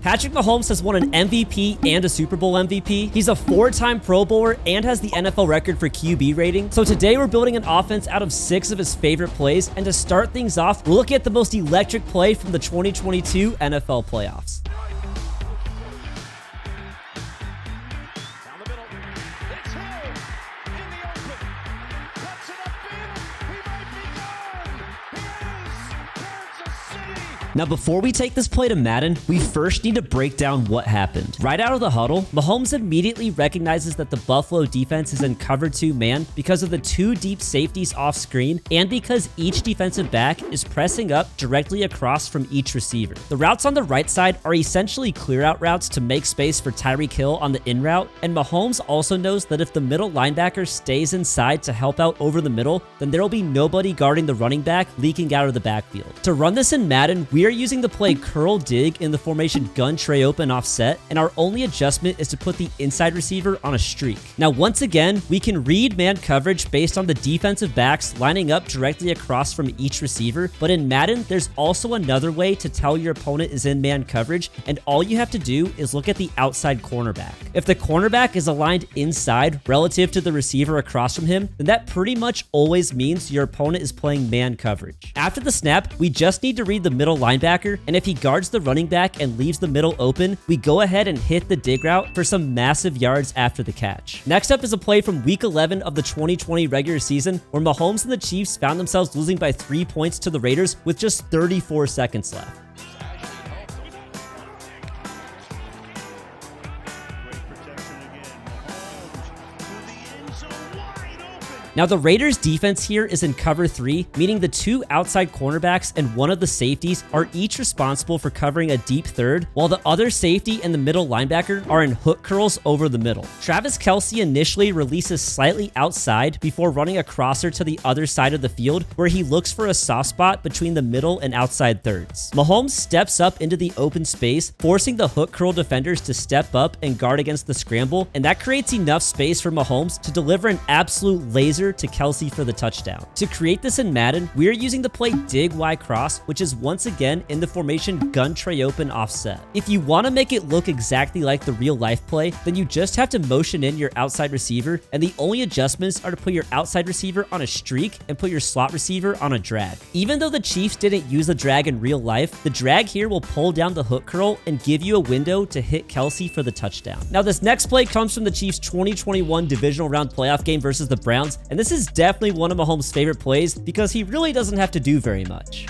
Patrick Mahomes has won an MVP and a Super Bowl MVP. He's a 4-time Pro Bowler and has the NFL record for QB rating. So today we're building an offense out of 6 of his favorite plays, and to start things off, we're looking at the most electric play from the 2022 NFL playoffs. Now, before we take this play to Madden, we first need to break down what happened. Right out of the huddle, Mahomes immediately recognizes that the Buffalo defense is in cover 2 man because of the 2 deep safeties off screen and because each defensive back is pressing up directly across from each receiver. The routes on the right side are essentially clear out routes to make space for Tyreek Hill on the in route, and Mahomes also knows that if the middle linebacker stays inside to help out over the middle, then there will be nobody guarding the running back leaking out of the backfield. To run this in Madden, we are using the play curl dig in the formation gun tray open offset, and our only adjustment is to put the inside receiver on a streak. Now, once again, we can read man coverage based on the defensive backs lining up directly across from each receiver, but in Madden, there's also another way to tell your opponent is in man coverage, and all you have to do is look at the outside cornerback. If the cornerback is aligned inside relative to the receiver across from him, then that pretty much always means your opponent is playing man coverage. After the snap, we just need to read the middle linebacker, and if he guards the running back and leaves the middle open, we go ahead and hit the dig route for some massive yards after the catch. Next up is a play from week 11 of the 2020 regular season where Mahomes and the Chiefs found themselves losing by 3 points to the Raiders with just 34 seconds left. Now, the Raiders defense here is in cover 3, meaning the 2 outside cornerbacks and one of the safeties are each responsible for covering a deep third, while the other safety and the middle linebacker are in hook curls over the middle. Travis Kelce initially releases slightly outside before running a crosser to the other side of the field, where he looks for a soft spot between the middle and outside thirds. Mahomes steps up into the open space, forcing the hook curl defenders to step up and guard against the scramble, and that creates enough space for Mahomes to deliver an absolute laser to Kelce for the touchdown. To create this in Madden, we are using the play dig Y cross, which is once again in the formation gun tray open offset. If you want to make it look exactly like the real life play, then you just have to motion in your outside receiver, and the only adjustments are to put your outside receiver on a streak and put your slot receiver on a drag. Even though the Chiefs didn't use the drag in real life, the drag here will pull down the hook curl and give you a window to hit Kelce for the touchdown. Now, this next play comes from the Chiefs' 2021 divisional round playoff game versus the Browns, and this is definitely one of Mahomes' favorite plays because he really doesn't have to do very much.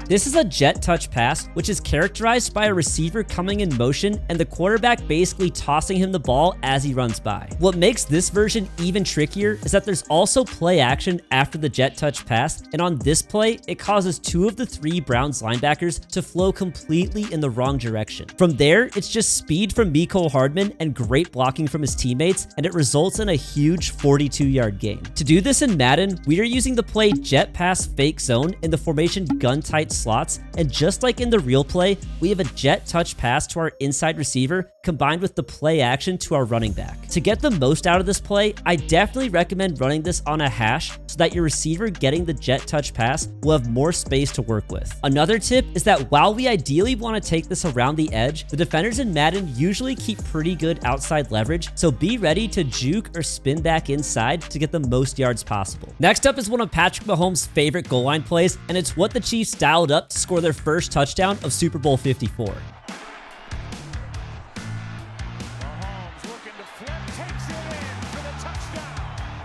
This is a jet touch pass, which is characterized by a receiver coming in motion and the quarterback basically tossing him the ball as he runs by. What makes this version even trickier is that there's also play action after the jet touch pass, and on this play, it causes 2 of the 3 Browns linebackers to flow completely in the wrong direction. From there, it's just speed from Mecole Hardman and great blocking from his teammates, and it results in a huge 42-yard gain. To do this in Madden, we are using the play jet pass fake zone in the formation gun tight slots, and just like in the real play, we have a jet touch pass to our inside receiver combined with the play action to our running back. To get the most out of this play, I definitely recommend running this on a hash so that your receiver getting the jet touch pass will have more space to work with. Another tip is that while we ideally want to take this around the edge, the defenders in Madden usually keep pretty good outside leverage, so be ready to juke or spin back inside to get the most yards possible. Next up is one of Patrick Mahomes' favorite goal line plays, and it's what the Chiefs dialed up to score their first touchdown of Super Bowl 54.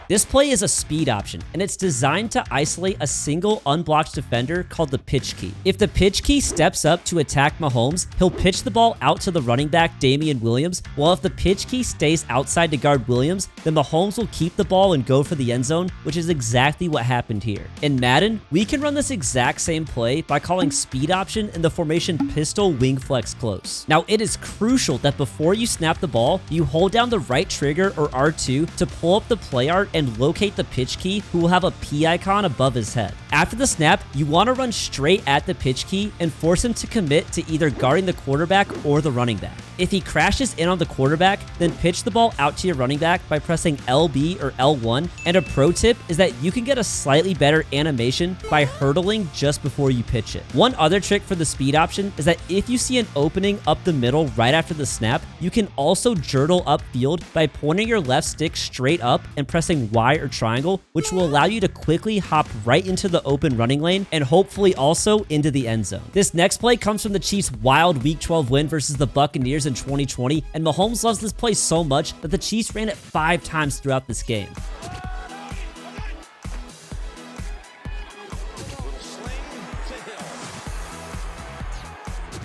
This play is a speed option, and it's designed to isolate a single unblocked defender called the pitch key. If the pitch key steps up to attack Mahomes, he'll pitch the ball out to the running back Damian Williams, while if the pitch key stays outside to guard Williams, then Mahomes will keep the ball and go for the end zone, which is exactly what happened here. In Madden, we can run this exact same play by calling speed option in the formation pistol wing flex close. Now, it is crucial that before you snap the ball, you hold down the right trigger or R2 to pull up the play art and locate the pitch key, who will have a P icon above his head. After the snap, you want to run straight at the pitch key and force him to commit to either guarding the quarterback or the running back. If he crashes in on the quarterback, then pitch the ball out to your running back by pressing LB or L1. And a pro tip is that you can get a slightly better animation by hurdling just before you pitch it. One other trick for the speed option is that if you see an opening up the middle right after the snap, you can also journal upfield by pointing your left stick straight up and pressing Y or triangle, which will allow you to quickly hop right into the open running lane and hopefully also into the end zone. This next play comes from the Chiefs' wild Week 12 win versus the Buccaneers in 2020, and Mahomes loves this play so much that the Chiefs ran it 5 times throughout this game.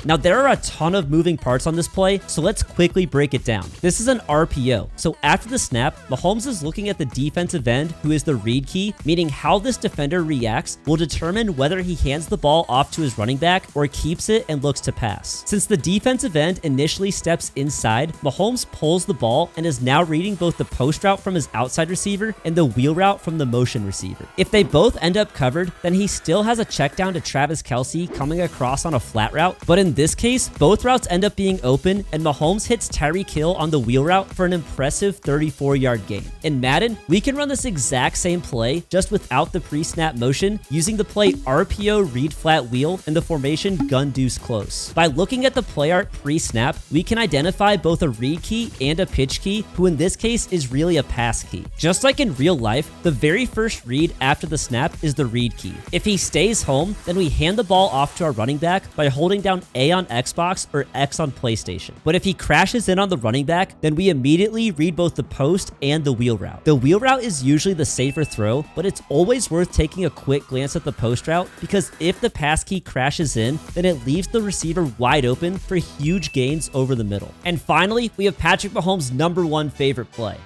Now, there are a ton of moving parts on this play, so let's quickly break it down. This is an RPO, so after the snap, Mahomes is looking at the defensive end, who is the read key, meaning how this defender reacts will determine whether he hands the ball off to his running back or keeps it and looks to pass. Since the defensive end initially steps inside, Mahomes pulls the ball and is now reading both the post route from his outside receiver and the wheel route from the motion receiver. If they both end up covered, then he still has a check down to Travis Kelce coming across on a flat route, but in this case, both routes end up being open, and Mahomes hits Tyreek Hill on the wheel route for an impressive 34-yard gain. In Madden, we can run this exact same play, just without the pre-snap motion, using the play RPO read flat wheel and the formation gun deuce close. By looking at the play art pre-snap, we can identify both a read key and a pitch key, who in this case is really a pass key. Just like in real life, the very first read after the snap is the read key. If he stays home, then we hand the ball off to our running back by holding down A on Xbox or X on PlayStation. But if he crashes in on the running back, then we immediately read both the post and the wheel route. The wheel route is usually the safer throw, but it's always worth taking a quick glance at the post route, because if the pass key crashes in, then it leaves the receiver wide open for huge gains over the middle. And finally, we have Patrick Mahomes' #1 favorite play.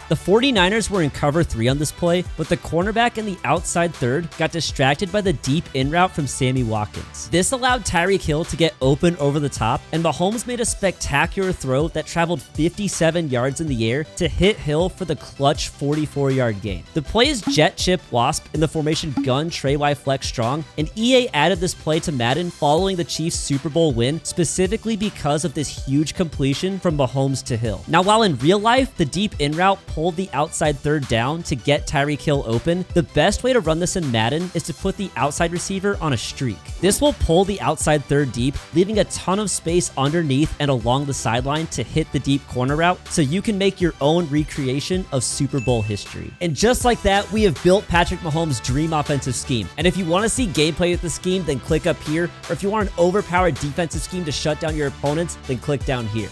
The 49ers were in cover 3 on this play, but the cornerback in the outside third got distracted by the deep in route from Sammy Watkins. This allowed Tyreek Hill to get open over the top, and Mahomes made a spectacular throw that traveled 57 yards in the air to hit Hill for the clutch 44-yard gain. The play is jet chip wasp in the formation gun Trey Y flex strong, and EA added this play to Madden following the Chiefs' Super Bowl win specifically because of this huge completion from Mahomes to Hill. Now, while in real life, the deep in route pulled the outside third down to get Tyreek Hill open, the best way to run this in Madden is to put the outside receiver on a streak. This will pull the outside third deep, leaving a ton of space underneath and along the sideline to hit the deep corner route, so you can make your own recreation of Super Bowl history. And just like that, we have built Patrick Mahomes' dream offensive scheme. And if you want to see gameplay with the scheme, then click up here. Or if you want an overpowered defensive scheme to shut down your opponents, then click down here.